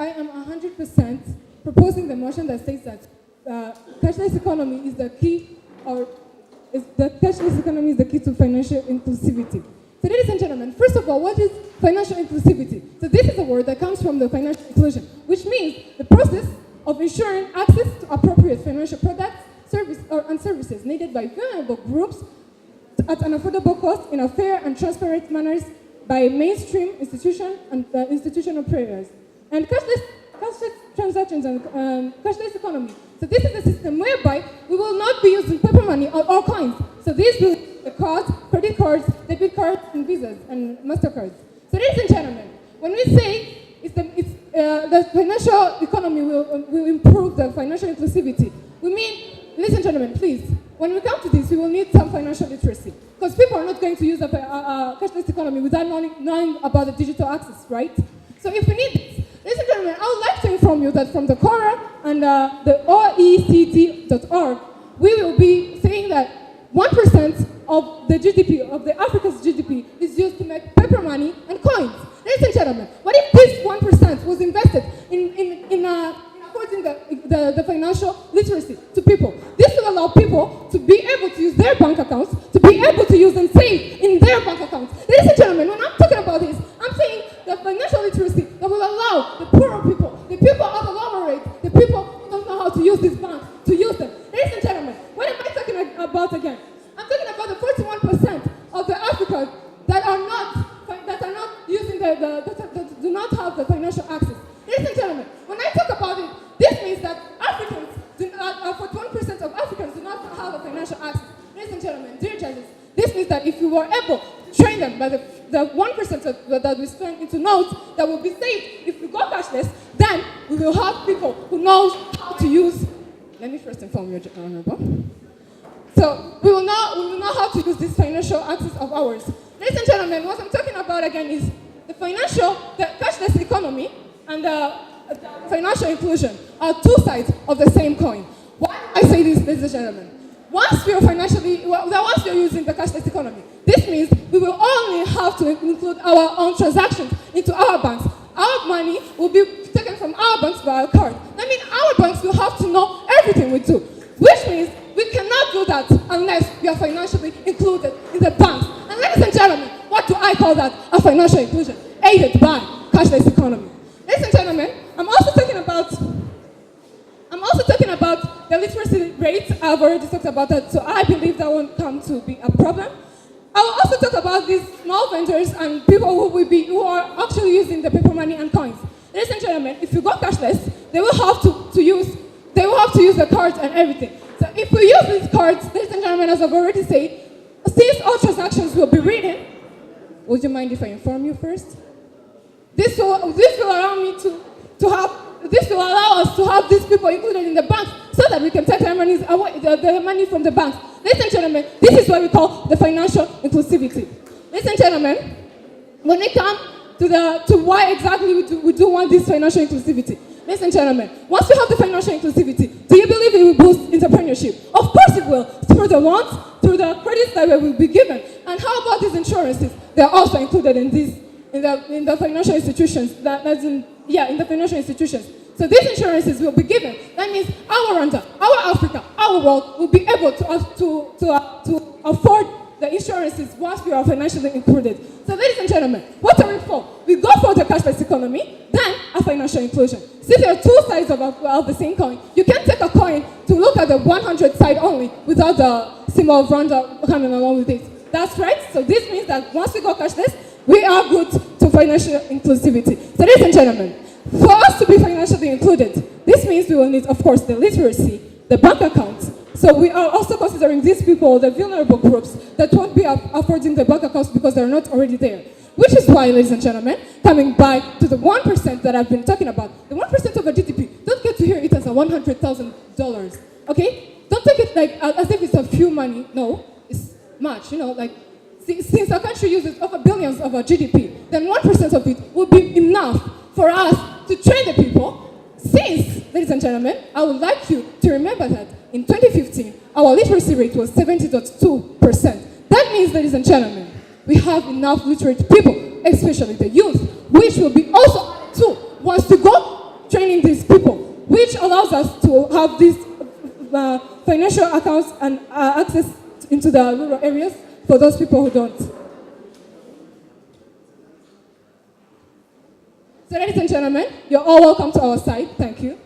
I am 100% proposing the motion that states that cashless economy is the key, or the cashless economy is the key to financial inclusivity. So ladies and gentlemen, first of all, what is financial inclusivity? So this is a word that comes from the financial inclusion, which means the process of ensuring access to appropriate financial products, and services needed by vulnerable groups at an affordable cost in a fair and transparent manners by mainstream institutions and institutional players. And cashless transactions and cashless economy. So this is a system whereby we will not be using paper money or coins. So these will be the cards, credit cards, debit cards, and Visas and MasterCards. So ladies and gentlemen, when we say the financial economy will improve the financial inclusivity, we mean, ladies and gentlemen, please, when we come to this, we will need some financial literacy. Because people are not going to use a cashless economy without knowing about the digital access, right? So if we need this, ladies and gentlemen, I would like to inform you that from the Quora and the OECD.org, we will be saying that 1% of the GDP, of the Africa's GDP, is used to make paper money and coins. Ladies and gentlemen, what if this 1% was invested in affording the financial literacy to people? This will allow people to be able to use their bank accounts, to be able to use and save in their bank accounts. Ladies and gentlemen, when I'm talking about this, I'm saying the financial literacy that will allow the poorer people, the people at the lower rate, the people who don't know how to use these banks, to use them. Ladies and gentlemen, what am I talking about again? I'm talking about the 41% of the Africans that are not using that do not have the financial access. Ladies and gentlemen, when I talk about it, this means that Africans, 41% of Africans do not have a financial access. Ladies and gentlemen, dear judges, this means that if we were able to train them by the 1% that we spend into notes that will be saved if we go cashless, then we will have people who know how to use. Let me first inform you, Honorable. So we will know how to use this financial access of ours. Ladies and gentlemen, what I'm talking about again is the cashless economy and the financial inclusion are two sides of the same coin. Why I say this, ladies and gentlemen? Once we are using the cashless economy, this means we will only have to include our own transactions into our banks. Our money will be taken from our banks by our card. That means our banks will have to know everything we do, which means we cannot do that unless we are financially included in the banks. And ladies and gentlemen, what do I call that? A financial inclusion aided by cashless economy. Ladies and gentlemen, I'm also talking about the literacy rate. I've already talked about that, so I believe that won't come to be a problem. I will also talk about these small vendors and people who are actually using the paper money and coins. Ladies and gentlemen, if you go cashless, they will have to use the cards and everything. So if we use these cards, ladies and gentlemen, as I've already said, since all transactions will be written, would you mind if I inform you first? This will allow us to have these people included in the banks so that we can take their money from the banks. Ladies and gentlemen, this is what we call the financial inclusivity. Ladies and gentlemen, when we come to why exactly we do want this financial inclusivity, ladies and gentlemen, once we have the financial inclusivity, do you believe it will boost entrepreneurship? Of course it will, through the loans, through the credits that will be given. And how about these insurances? They are also included in the financial institutions. In the financial institutions. So these insurances will be given. That means our Rwanda, our Africa, our world will be able to afford the insurances once we are financially included. So ladies and gentlemen, what are we for? We go for the cashless economy, then a financial inclusion. Since there are two sides of the same coin, you can't take a coin to look at the 100 side only without the symbol of Rwanda coming along with it. That's right. So this means that once we go cashless, we are good to financial inclusivity. So ladies and gentlemen, for us to be financially included, this means we will need, of course, the literacy, the bank accounts. So we are also considering these people, the vulnerable groups, that won't be affording the bank accounts because they're not already there. Which is why, ladies and gentlemen, coming back to the 1% that I've been talking about, the 1% of a GDP, don't get to hear it as a $100,000, okay? Don't take it like as if it's a few money. No, it's much, like since our country uses over billions of our GDP, then 1% of it would be enough for us to train the people. Since, ladies and gentlemen, I would like you to remember that in 2015, our literacy rate was 70.2%. That means, ladies and gentlemen, we have enough literate people, especially the youth, which will be also added to once we go training these people, which allows us to have these financial accounts and access into the rural areas for those people who don't. So ladies and gentlemen, you're all welcome to our site. Thank you.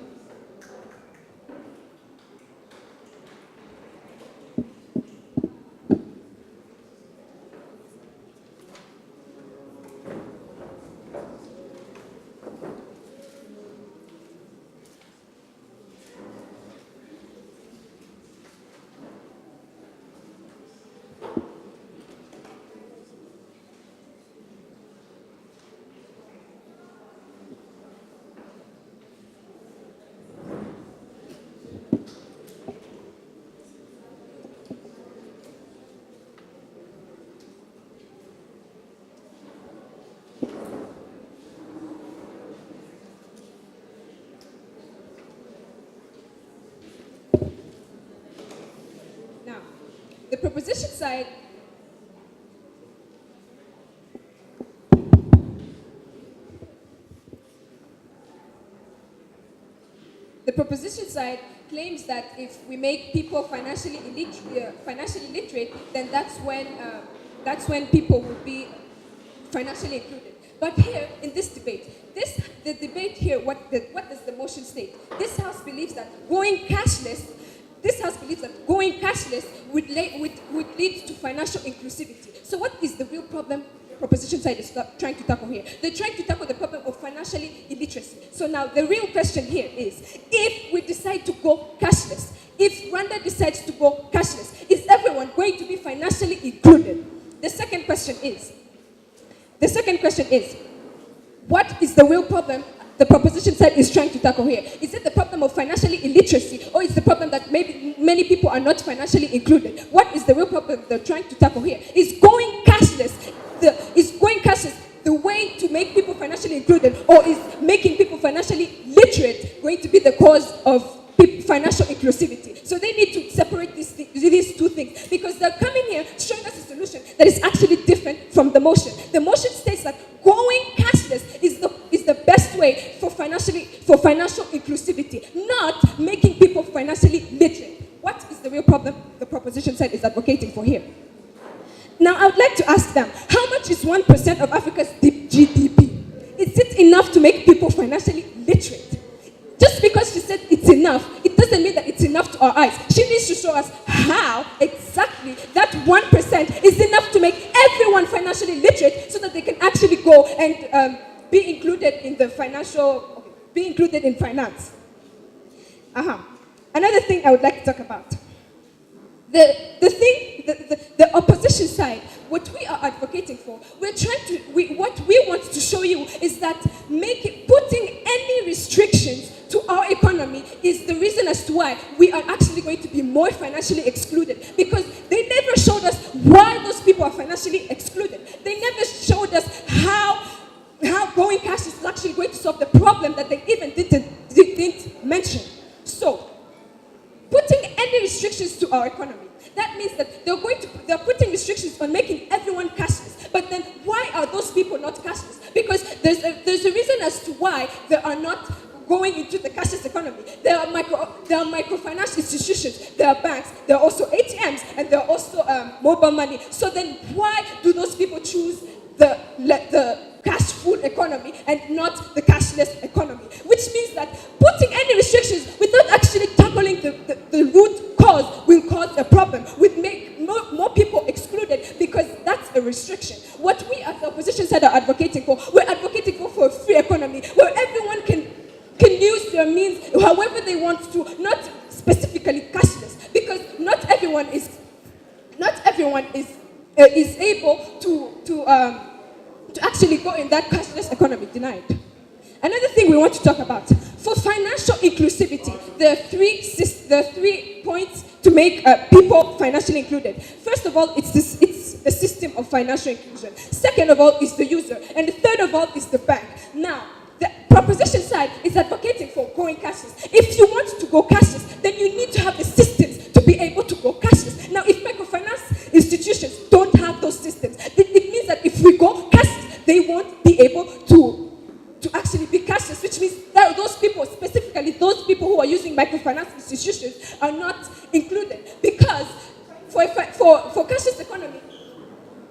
The proposition side claims that if we make people financially literate, then that's when people will be financially included. But here in this debate, the debate here, what does the motion state? This House believes that going cashless would lead to financial inclusivity. So what is the real problem the proposition side is trying to tackle here? They're trying to tackle the problem of financially illiteracy. So now the real question here is, if we decide to go cashless, if Rwanda decides to go cashless, is everyone going to be financially included? The second question is, what is the real problem the proposition side is trying to tackle here? Is it the problem of financially illiteracy, or is the problem that maybe many people are not financially included? What is the real problem they're trying to tackle here? Is going cashless the way to make people financially included, or is making people financially literate going to be the cause of financial inclusivity? So they need to separate these two things, because they're coming here showing us a solution that is actually different from the motion. The motion states that going cashless is the best way for financial inclusivity, not making people financially literate. What is the real problem the proposition side is advocating for here? Now, I would like to ask them, how much is 1% of Africa's GDP? Is it enough to make people financially literate? Just because she said it's enough, it doesn't mean that it's enough to our eyes. She needs to show us how exactly that 1% is enough to make everyone financially literate, so that they can actually go and be included in finance. Another thing I would like to talk about. The opposition side, what we are advocating for, what we want to show you is that putting any restrictions to our economy is the reason as to why we are actually going to be more financially excluded, because they never showed us why those people are financially excluded. They never showed us how going cashless is actually going to solve the problem that they even didn't mention. So, putting any restrictions to our economy, that means that they're putting restrictions on making everyone cashless. But then why are those people not cashless? Because there's a reason as to why they are not going into the cashless economy. There are microfinance institutions, there are banks, there are also ATMs, and there are also mobile money. So then why do those people choose the cash full economy and not the cashless economy? Which means that putting any restrictions without actually tackling the root cause will cause a problem, will make more people excluded, because that's a restriction. What we as the opposition side are advocating for, we're advocating for a free economy where everyone can use their means however they want to, not specifically cashless, because not everyone is able to actually go in that cashless economy, denied. Another thing we want to talk about, for financial inclusivity, there are three points to make people financially included. First of all, it's the system of financial inclusion. Second of all is the user. And the third of all is the bank. Now, the proposition side is advocating for going cashless. If you want to go cashless, then you need to have the systems to be able to go cashless. Now, if microfinance institutions don't have those systems, then it means that if we go cashless, they won't be able to actually be cashless, which means that those people operating microfinance institutions are not included, because for cashless economy,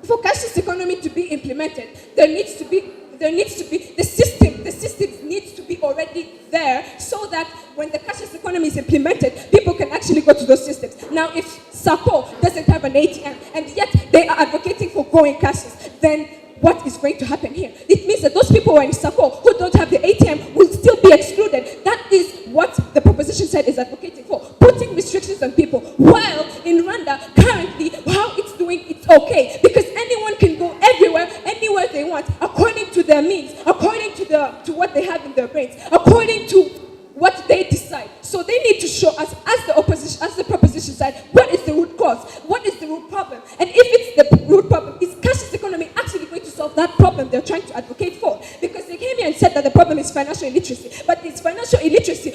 for cashless economy to be implemented, there needs to be the systems needs to be already there, so that when the cashless economy is implemented, people can actually go to those systems. Now, if Sako doesn't have an ATM and yet they are advocating for going cashless, then what is going to happen here? It means that those people who are in Sako who don't have the ATM will still be excluded. That is what the proposition side is advocating for, putting restrictions on people. While in Rwanda, currently, how it's doing, it's okay, because anyone can go everywhere, anywhere they want, according to their means, according to what they have in their brains, according to what they decide. So they need to show us, as the opposition, as the proposition side, what is the root cause, what is the root problem, and if it's the root problem, is cashless economy actually going to solve that problem they're trying to advocate for? Because they came here and said that the problem is financial illiteracy, but it's financial illiteracy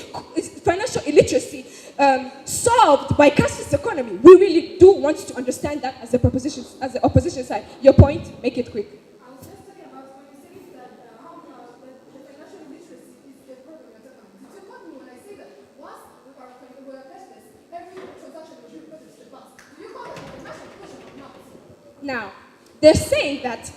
solved by cashless economy? We really do want to understand that as the opposition side. Your point, make it quick. I was just talking about when you say that how the financial literacy is the problem you're talking about. Did you quote me when I say that once we are cashless, every transaction will be reported to the bank? Do you call that a financial inclusion or not? Now, they're saying that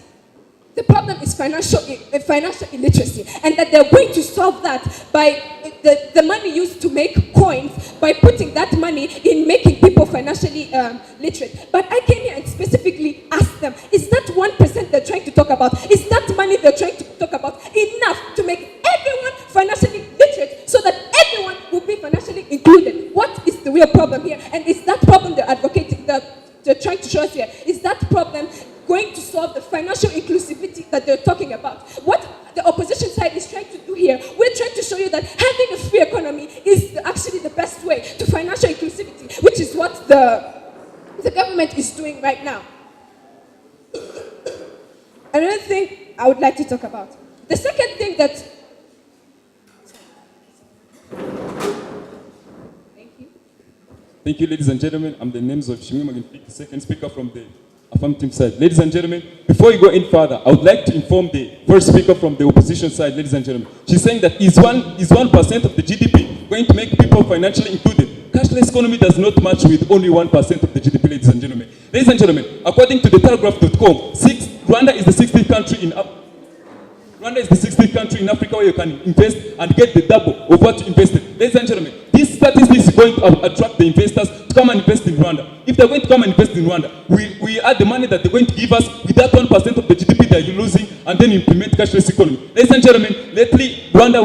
the problem is financial illiteracy, and that they're going to solve that by the money used to make coins, by putting that money in making people financially literate. But I came here and specifically asked them, is that 1% they're trying to talk about, is that money they're trying to talk about enough to make everyone financially literate, so that everyone will be financially included? What is the real problem here? And is that problem they're advocating, they're trying to show us here, is that problem going to solve the financial inclusivity that they're talking about? What the opposition side is trying to do here, we're trying to show you that having a free economy is actually the best way to financial inclusivity, which is what the government is doing right now. Another thing I would like to talk about. The second thing that... Thank you, ladies and gentlemen. I'm the names of Shimi Maginfik, the second speaker from the affirmative side. Ladies and gentlemen, before you go in further, I would like to inform the first speaker from the opposition side, ladies and gentlemen. She's saying that is 1% of the GDP going to make people financially included? Cashless economy does not match with only 1% of the GDP, ladies and gentlemen. Ladies and gentlemen, according to the telegraph.com, Rwanda is the 16th country in Africa where you can invest and get the double of what you invested. Ladies and gentlemen, this statistic is going to attract the investors to come and invest in Rwanda. If they're going to come and invest in Rwanda, we add the money that they're going to give us with that 1% of the GDP that you're losing, and then implement cashless economy. Ladies and gentlemen, lately Rwanda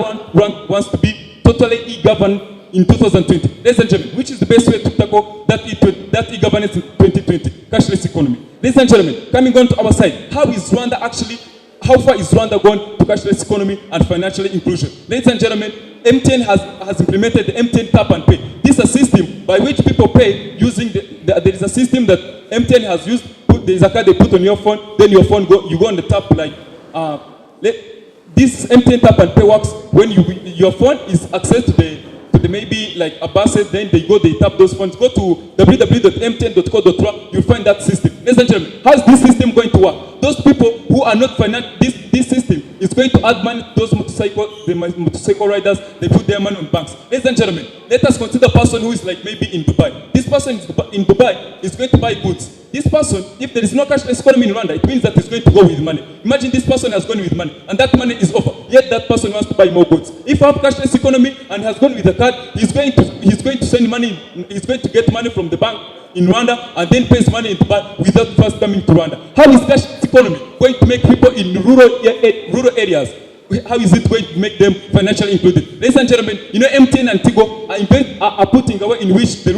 wants to be totally e-governed in 2020. Ladies and gentlemen, which is the best way to tackle that e-governance in 2020? Cashless economy. Ladies and gentlemen, coming on to our side, how far is Rwanda gone to cashless economy and financial inclusion? Ladies and gentlemen, MTN has implemented the MTN Tap and Pay. This is a system by which people pay using there is a system that MTN has used. There is a card they put on your phone, then you go on the tap like this MTN Tap and Pay works when your phone is accessed to the maybe like a basket, then they tap those phones. Go to www.mtn.co.rwa, you'll find that system. Ladies and gentlemen, how is this system going to work? Those people who are not this system is going to add money to those motorcycle riders. They put their money on banks. Ladies and gentlemen, let us consider a person who is like maybe in Dubai. This person in Dubai is going to buy goods. This person, if there is no cashless economy in Rwanda, it means that he's going to go with money. Imagine this person has gone with money, and that money is over. Yet that person wants to buy more goods. If I have cashless economy and has gone with a card, he's going to send money. He's going to get money from the bank in Rwanda and then pays money in Dubai without first coming to Rwanda. How is cashless economy going to make people in rural areas? How is it going to make them financially included? Ladies and gentlemen, you know MTN and Tigo are putting a way in which the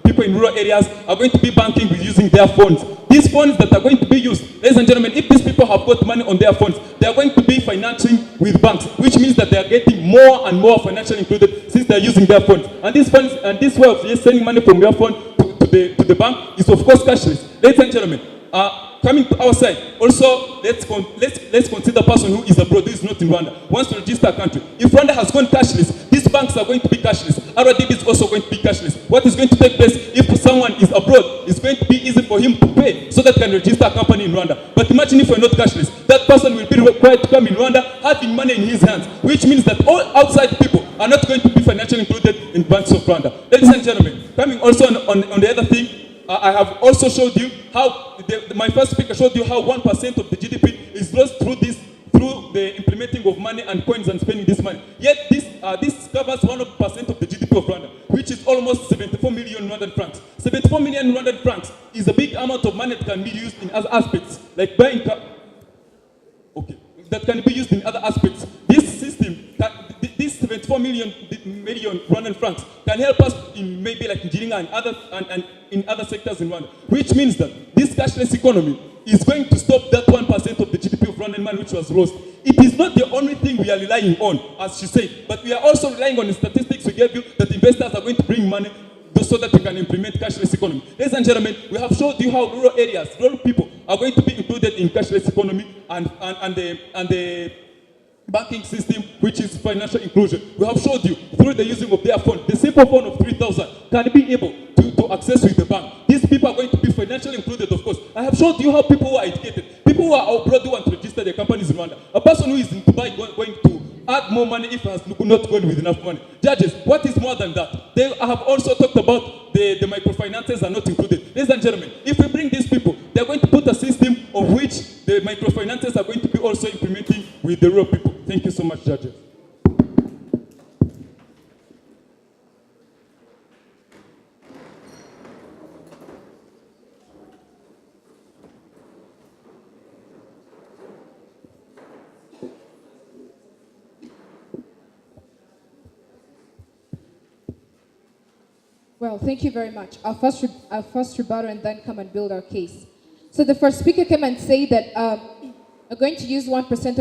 people in rural areas are going to be banking with using their phones. These phones that are going to be used, ladies and gentlemen, if these people have got money on their phones, they are going to be financing with banks, which means that they are getting more and more financially included since they are using their phones. And these funds and this way of sending money from your phone to the bank is of course cashless. Ladies and gentlemen, coming to our side, also let's consider a person who is abroad, who is not in Rwanda, wants to register a country. If Rwanda has gone cashless, these banks are going to be cashless. RDB is also going to be cashless. What is going to take place if someone is abroad? It's going to be easy for him to pay so that he can register a company in Rwanda. But imagine if we're not cashless, that person will be required to come in Rwanda having money in his hands, which means that all outside people are not going to be financially included in banks of Rwanda. Ladies and gentlemen, coming also on the other thing, I have also showed you how, my first speaker showed you how 1% of the GDP is lost through the implementing of money and coins and spending this money. Yet this covers 1% of the GDP of Rwanda, which is almost 74 million Rwandan francs. 74 million Rwandan francs is a big amount of money that can be used in other aspects, like buying that can be used in other aspects. This system, this 74 million Rwandan francs can help us in maybe like engineering and in other sectors in Rwanda, which means that this cashless economy is going to stop that 1% of the GDP of Rwandan money which was lost. It is not the only thing we are relying on, as she said, but we are also relying on the statistics we gave you that investors are going to bring money so that we can implement cashless economy. Ladies and gentlemen, we have showed you how rural areas, rural people are going to be included in cashless economy and the banking system, which is financial inclusion. We have showed you through the using of their phone, the simple phone of 3,000 can be able to access with the bank. These people are going to be financially included, of course. I have showed you how people who are educated, people who are abroad who want to register their companies in Rwanda. A person who is in Dubai going to add more money if he has not gone with enough money. Judges, what is more than that? They have also talked about the microfinances are not included. Ladies and gentlemen, if we bring these people, they're going to put a system of which the microfinances are going to be also implementing with the rural people. Thank you so much, judges. Well, thank you very much. I'll first rebuttal and then come and build our case. So the first speaker came and said that we're going to use 1%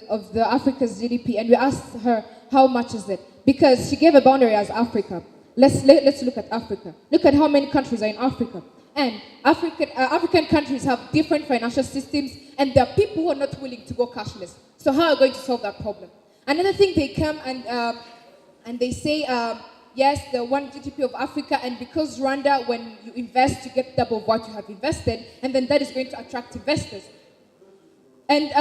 of the Africa's GDP, and we asked her how much is it, because she gave a boundary as Africa. Let's look at Africa. Look at how many countries are in Africa, and African countries have different financial systems, and there are people who are not willing to go cashless. So how are we going to solve that problem? Another thing, they come and they say. Yes, the 1 GDP of Africa, and because Rwanda, when you invest, you get double what you have invested, and then that is going to attract investors. And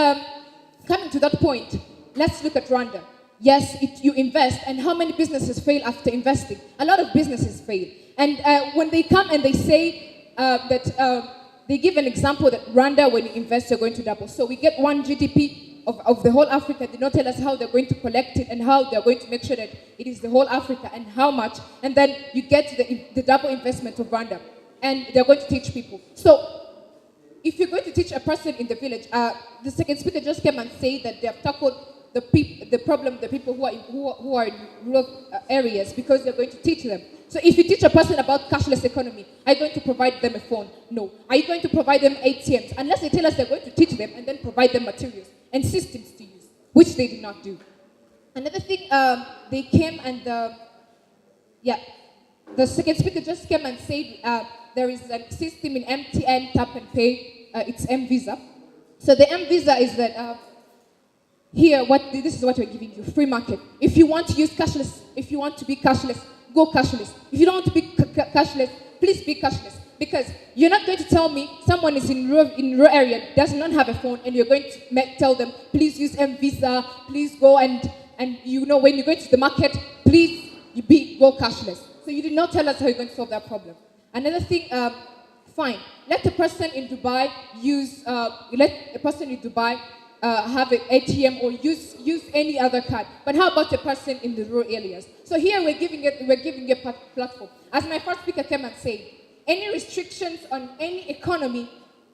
coming to that point, let's look at Rwanda. Yes, you invest, and how many businesses fail after investing? A lot of businesses fail. And when they come and they say that they give an example that Rwanda, when you invest, you're going to double. So we get 1 GDP of the whole Africa. They don't tell us how they're going to collect it and how they're going to make sure that it is the whole Africa and how much. And then you get the double investment of Rwanda. And they're going to teach people. So if you're going to teach a person in the village, the second speaker just came and said that they have tackled the people who are in rural areas, because they're going to teach them. So if you teach a person about cashless economy, are you going to provide them a phone? No. Are you going to provide them ATMs? Unless they tell us they're going to teach them and then provide them materials and systems to use, which they did not do. Another thing, they came and, the second speaker just came and said there is a system in MTN, Tap and Pay, it's M-Visa. So the M-Visa is that, this is what we're giving you, free market. If you want to use cashless, if you want to be cashless, go cashless. If you don't want to be cashless, please be cashless. Because you're not going to tell me someone is in rural area, does not have a phone, and you're going to tell them, please use M-Visa, please go and you know, when you go to the market, please go cashless. So you did not tell us how you're going to solve that problem. Another thing, fine, let a person in Dubai have an ATM or use any other card. But how about a person in the rural areas? So here we're giving a platform. As my first speaker came and said, any restrictions on any economy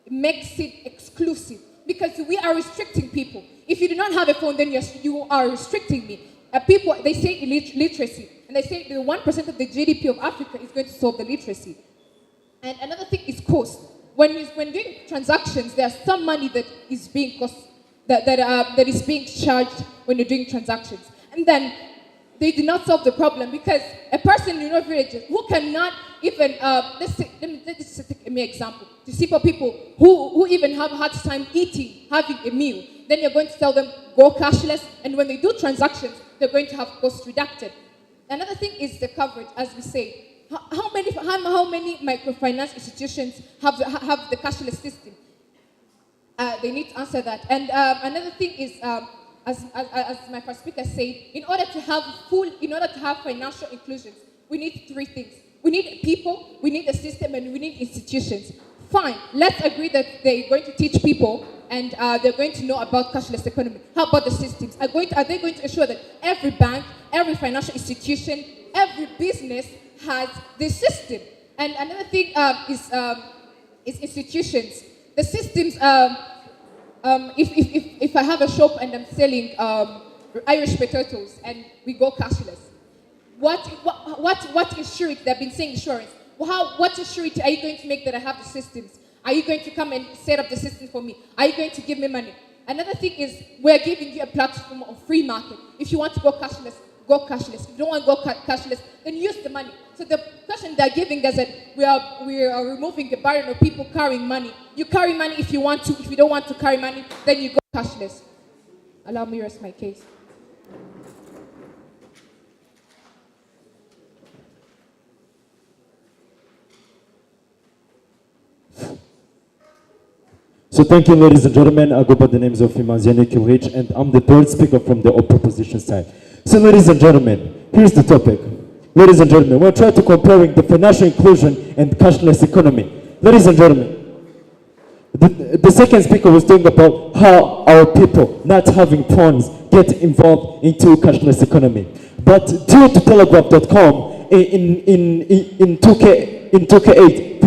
makes it exclusive, because we are restricting people. If you do not have a phone, then you are restricting me. People, they say literacy, and they say the 1% of the GDP of Africa is going to solve the literacy. And another thing is cost. When doing transactions, there's some money that is being that is being charged when you're doing transactions. And then they do not solve the problem, because a person in rural villages who cannot even, let me just take an example. To see for people who even have a hard time having a meal, then you're going to tell them, go cashless, and when they do transactions, they're going to have costs reducted. Another thing is the coverage, as we say. How many microfinance institutions have the cashless system? They need to answer that. And another thing is, as my first speaker said, in order to have financial inclusion, we need three things. We need people, we need a system, and we need institutions. Fine, let's agree that they're going to teach people and they're going to know about cashless economy. How about the systems? Are they going to ensure that every bank, every financial institution, every business has this system? And another thing is institutions. The systems, if I have a shop and I'm selling Irish potatoes and we go cashless, what is surety? They've been saying insurance. What is surety are you going to make that I have the systems? Are you going to come and set up the system for me? Are you going to give me money? Another thing is we're giving you a platform of free market. If you want to go cashless, go cashless. If you don't want to go cashless, then use the money. So the question they're giving us that we are removing the barrier of people carrying money. You carry money if you want to. If you don't want to carry money, then you go cashless. Allow me to rest my case. So thank you, ladies and gentlemen. I go by the names of Imanziane Kiwich, and I'm the third speaker from the opposition side. So ladies and gentlemen, here's the topic. Ladies and gentlemen, we're trying to comparing the financial inclusion and cashless economy. Ladies and gentlemen, the second speaker was talking about how our people not having funds get involved into cashless economy. But due to telegraph.com, in 2K8,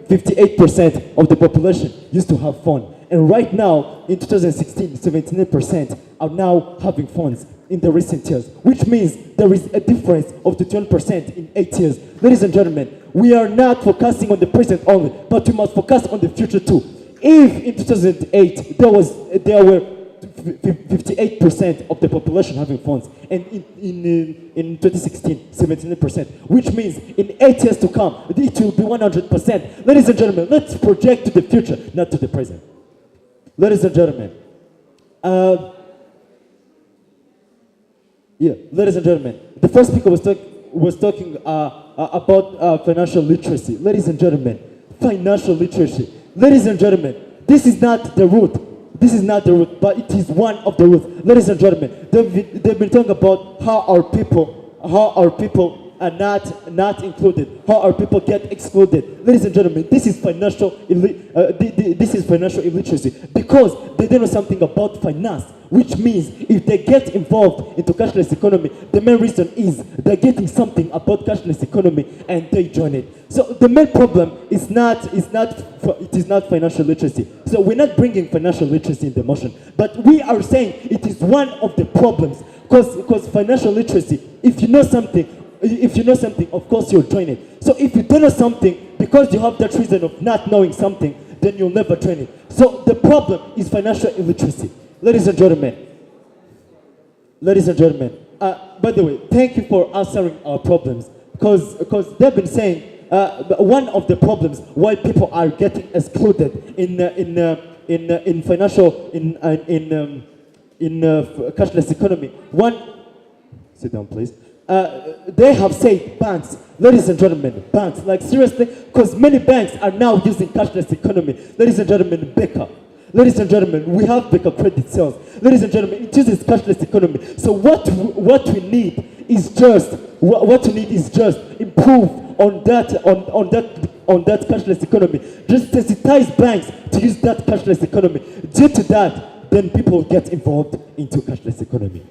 58% of the population used to have funds. And right now, in 2016, 79% are now having funds in the recent years, which means there is a difference of 21% in 8 years. Ladies and gentlemen, we are not focusing on the present only, but we must focus on the future too. If in 2008 there were 58% of the population having funds, and in 2016, 79%, which means in 8 years to come, it will be 100%. Ladies and gentlemen, let's project to the future, not to the present. Ladies and gentlemen, ladies and gentlemen, the first speaker was talking about financial literacy. Ladies and gentlemen, financial literacy. Ladies and gentlemen, this is not the root. This is not the root, but it is one of the roots. Ladies and gentlemen, they've been talking about how our people are not included, how our people get excluded. Ladies and gentlemen, this is financial illiteracy because they don't know something about finance, which means if they get involved into cashless economy, the main reason is they're getting something about cashless economy and they join it. So the main problem is not financial literacy. So we're not bringing financial literacy in the motion, but we are saying it is one of the problems because financial literacy, if you know something, of course you'll join it. So if you don't know something, because you have that reason of not knowing something, then you'll never join it. So the problem is financial illiteracy. Ladies and gentlemen, by the way, thank you for answering our problems, because they've been saying one of the problems why people are getting excluded in cashless economy. Sit down, please. They have said banks, ladies and gentlemen, banks, like seriously, because many banks are now using cashless economy. Ladies and gentlemen, Becca. Ladies and gentlemen, we have Becca credit sales. Ladies and gentlemen, it uses cashless economy. So what we need is just improve on that cashless economy. Just sensitize banks to use that cashless economy. Due to that, then people get involved into cashless economy.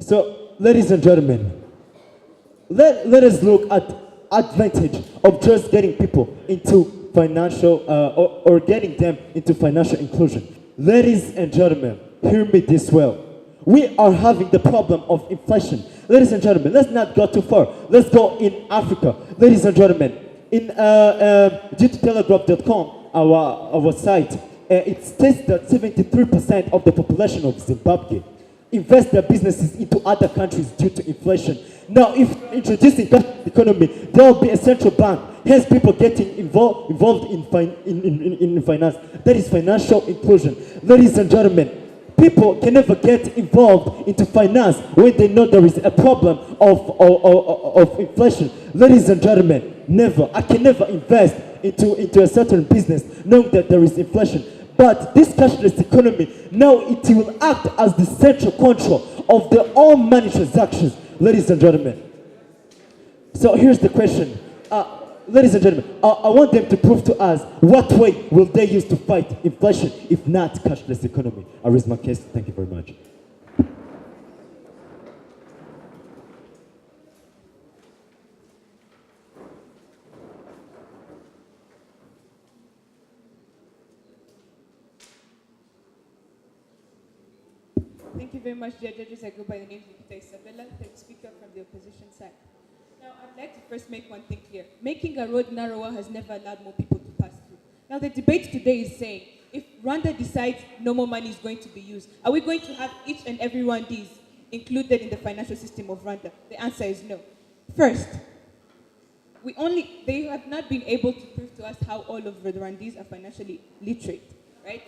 So, ladies and gentlemen, let us look at advantage of just getting people into financial or getting them into financial inclusion. Ladies and gentlemen, hear me this well. We are having the problem of inflation. Ladies and gentlemen, let's not go too far. Let's go in Africa. Ladies and gentlemen, in due to telegraph.com, our site, it states that 73% of the population of Zimbabwe invest their businesses into other countries due to inflation. Now, if introducing that economy, there will be a central bank. Hence, people getting involved in finance. That is financial inclusion. Ladies and gentlemen, people can never get involved into finance when they know there is a problem of inflation. Ladies and gentlemen, never. I can never invest into a certain business knowing that there is inflation. But this cashless economy, now it will act as the central control of all money transactions. Ladies and gentlemen, So here's the question. Ladies and gentlemen, I want them to prove to us what way will they use to fight inflation, if not cashless economy. I raise my case. Thank you very much. Thank you very much, dear judges. I go by the name of Nikita Isabella, third speaker from the opposition side. Now, I'd like to first make one thing clear. Making a road narrower has never allowed more people to pass through. Now, the debate today is saying, if Rwanda decides no more money is going to be used, are we going to have each and every one of these included in the financial system of Rwanda? The answer is no. First, they have not been able to prove to us how all of the Rwandese are financially literate, right?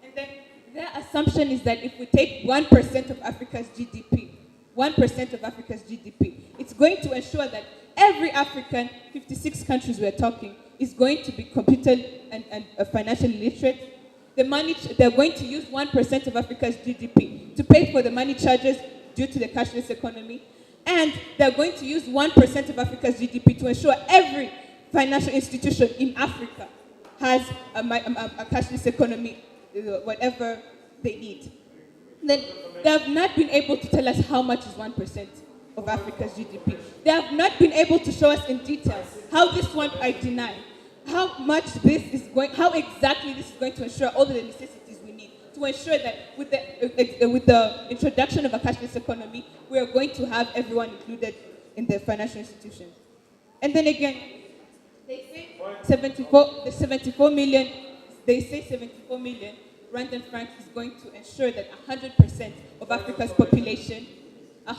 And then their assumption is that if we take 1% of Africa's GDP, 1% of Africa's GDP, it's going to ensure that every African, 56 countries we're talking, is going to be computer and financially literate. They're going to use 1% of Africa's GDP to pay for the money charges due to the cashless economy. And they're going to use 1% of Africa's GDP to ensure every financial institution in Africa has a cashless economy, whatever they need. Then they have not been able to tell us how much is 1% of Africa's GDP. They have not been able to show us in detail how this one, I deny, how exactly this is going to ensure all the necessities we need to ensure that with the introduction of a cashless economy, we are going to have everyone included in the financial institutions. And then again, they say 74 million Rwandan francs is going to ensure that 100% of Africa's population, I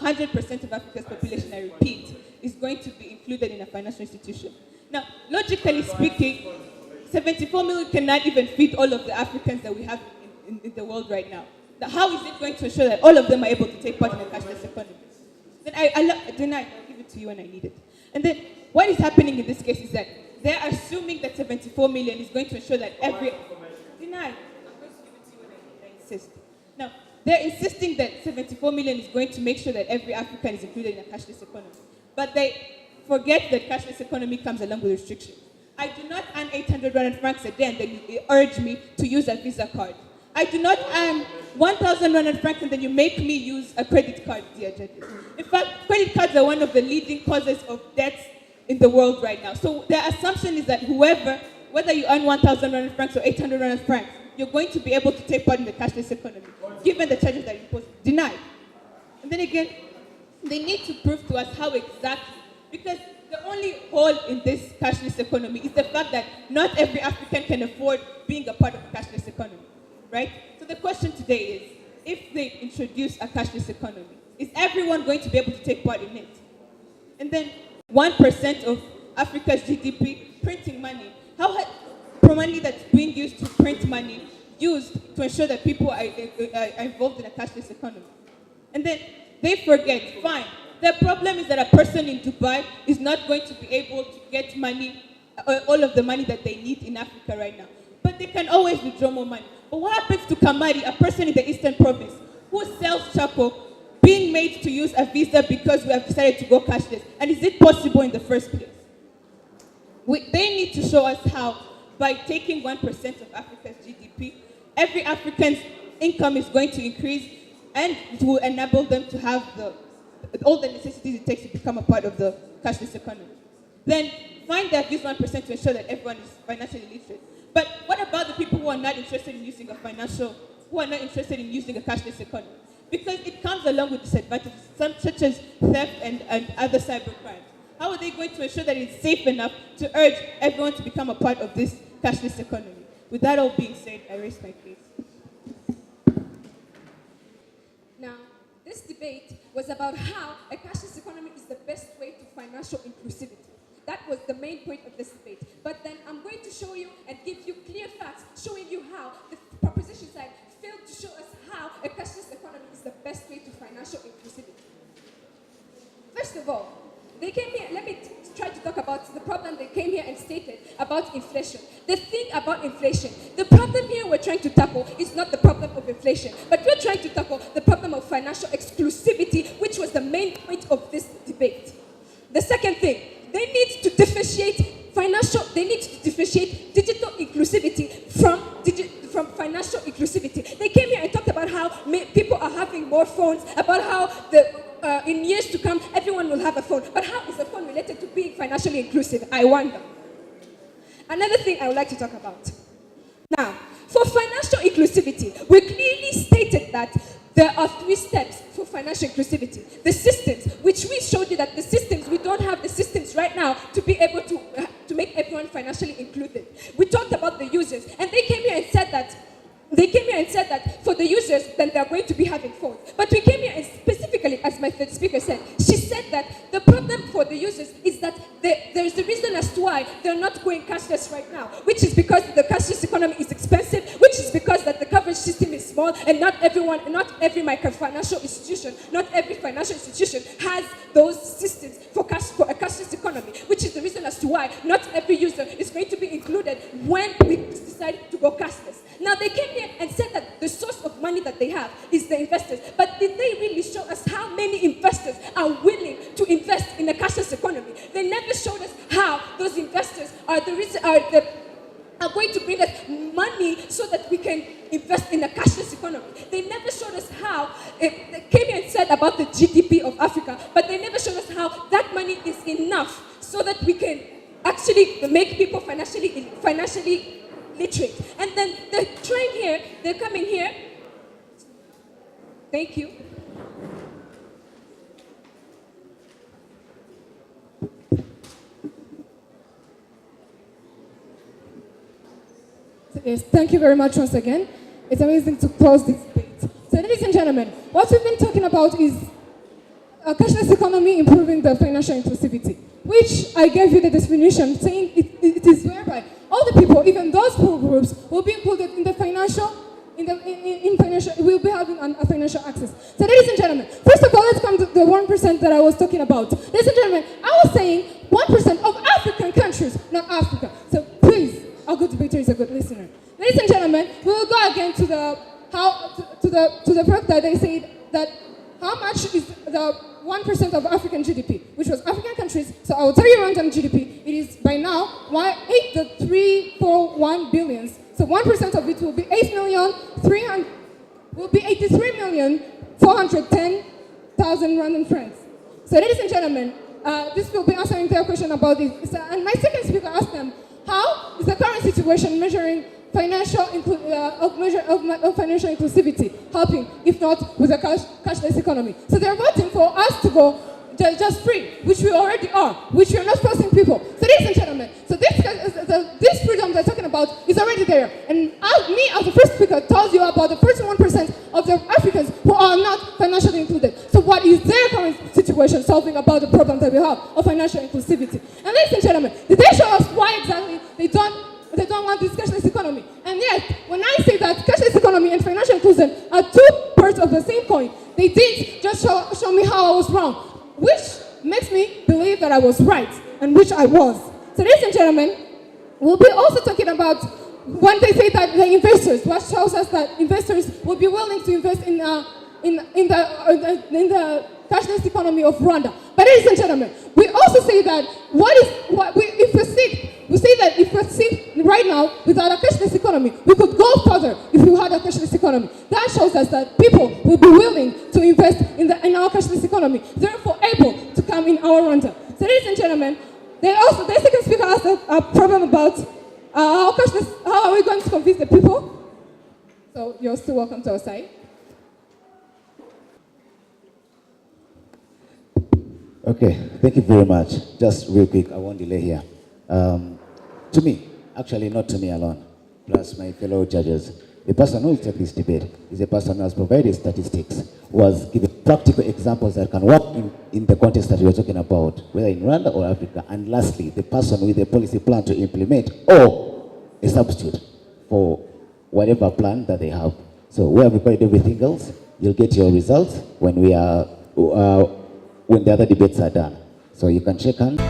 repeat, is going to be included in a financial institution. Now, logically speaking, 74 million cannot even feed all of the Africans that we have in the world right now. How is it going to ensure that all of them are able to take part in the cashless economy? Then I'll give it to you when I need it. And then what is happening in this case is that they're assuming that 74 million is going to ensure that every... Deny. I'm going to give it to you when I insist. Now, they're insisting that 74 million is going to make sure that every African is included in a cashless economy. But they forget that cashless economy comes along with restrictions. I do not earn 800 Rand francs a day and then you urge me to use a Visa card. I do not earn 1,000 Rand francs and then you make me use a credit card, dear judges. In fact, credit cards are one of the leading causes of deaths in the world right now. So their assumption is that whether you earn 1,000 Rand francs or 800 Rand francs, you're going to be able to take part in the cashless economy, given the charges that you impose. Denied. And then again, they need to prove to us how exactly, because the only hole in this cashless economy is the fact that not every African can afford being a part of a cashless economy, right? So the question today is, if they introduce a cashless economy, is everyone going to be able to take part in it? And then 1% of Africa's GDP printing money. How money that's being used to print money used to ensure that people are involved in a cashless economy? And then they forget, fine, the problem is that a person in Dubai is not going to be able to get money, all of the money that they need in Africa right now. But they can always withdraw more money. But what happens to Kamari, a person in the Eastern Province, who sells charcoal, being made to use a visa because we have decided to go cashless? And is it possible in the first place? They need to show us how, by taking 1% of Africa's GDP, every African's income is going to increase and it will enable them to have all the necessities it takes to become a part of the cashless economy. Then find that this 1% to ensure that everyone is financially literate. But what about the people who are not interested in using a cashless economy? Because it comes along with disadvantages, such as theft and other cybercrime. How are they going to ensure that it's safe enough to urge everyone to become a part of this cashless economy? With that all being said, I raise my case. Now, this debate was about how a cashless economy is the best way to financial inclusivity. That was the main point of this debate. But then I'm going to show you and give you clear facts showing you how the proposition side failed to show us how a cashless economy is the best way to financial inclusivity. First of all, they came here, let me try to talk about the problem they came here and stated about inflation. The thing about inflation, the problem here we're trying to tackle is not the problem of inflation, but we're trying to tackle the problem of financial exclusivity, which was the main point of this debate. The second thing, financial inclusivity. They came here and talked about how people are having more phones, about how in years to come, everyone will have a phone. But how is a phone related to being financially inclusive? I wonder. Another thing I would like to talk about. Now, for financial inclusivity, we clearly stated that there are 3 steps for financial inclusivity. The systems, which we showed you that the systems, we don't have the systems right now to be able to make everyone financially included. We talked about the users, and they came here and said that for the users, then they're going to be having phones. But we came here and specifically, as my third speaker said, she said that the problem for the users is that there's a reason as to why they're not going cashless right now, which is because the cashless economy is expensive, which is because that the coverage system is small, and not every microfinancial institution, not every financial institution has those systems for a cashless economy, which is the reason as to why not every user is going to be included when we decide to go cashless. Now, they came here and said that the source of money that they have is the investors. But did they really show us how many investors are willing to invest in a cashless economy? They never showed us how those investors are going to bring us money so that we can invest in a cashless economy. They never showed us how. They came here and said about the GDP of Africa, but they never showed us how that money is enough so that we can actually make people financially literate. And then they're trying here, they're coming here. Thank you. Yes, thank you very much once again. It's amazing to close this debate. So, ladies and gentlemen, what we've been talking about is a cashless economy improving the financial inclusivity, which I gave you the definition, saying it is whereby all the people, even those poor groups, will be included in the financial, will be having a financial access. So, ladies and gentlemen, first of all, let's come to the 1% that I was talking about. Ladies and gentlemen, I was saying 1% of African countries, not Africa. So, please, a good debater is a good listener. Ladies and gentlemen, we will go again to the fact that they said that how much is the 1% of African GDP, which was African countries. So I will tell you Rwandan GDP. It is by now 8.341 billion. So 1% of it will be 83,410,000 Rwandan francs. So ladies and gentlemen, this will be answering their question about this. So, and my second speaker asked them, how is the current situation measuring financial inclusivity, helping, if not with a cashless economy? So they're voting for us to go just free, which we already are, which we are not forcing people. So ladies and gentlemen, so this freedom they're talking about is already there. And me, as the first speaker, told you about the 41% of the Africans who are not financially included. So what is their current situation solving about the problem that we have of financial inclusivity? And ladies and gentlemen, did they show us why exactly they don't want this cashless economy? And yet, when I say that cashless economy and financial inclusion are 2 parts of the same coin, they did just show me how I was wrong, which makes me believe that I was right, and which I was. So ladies and gentlemen, we'll be also talking about when they say that the investors, what shows us that investors will be willing to invest in the cashless economy of Rwanda. But ladies and gentlemen, we also say that we say that if we sit right now without a cashless economy, we could go further if we had a cashless economy. That shows us that people will be willing to invest in our cashless economy, therefore able to come in our Rwanda. So ladies and gentlemen, the second speaker asked a problem about how are we going to convince the people? So you're still welcome to our side. Okay, thank you very much. Just real quick, I won't delay here. To me, actually not to me alone, plus my fellow judges, the person who will take this debate is a person who has provided statistics, who has given practical examples that can work in the context that we are talking about, whether in Rwanda or Africa. And lastly, the person with a policy plan to implement or a substitute for whatever plan that they have. So we have recorded everything else. You'll get your results when when the other debates are done. So you can check hands.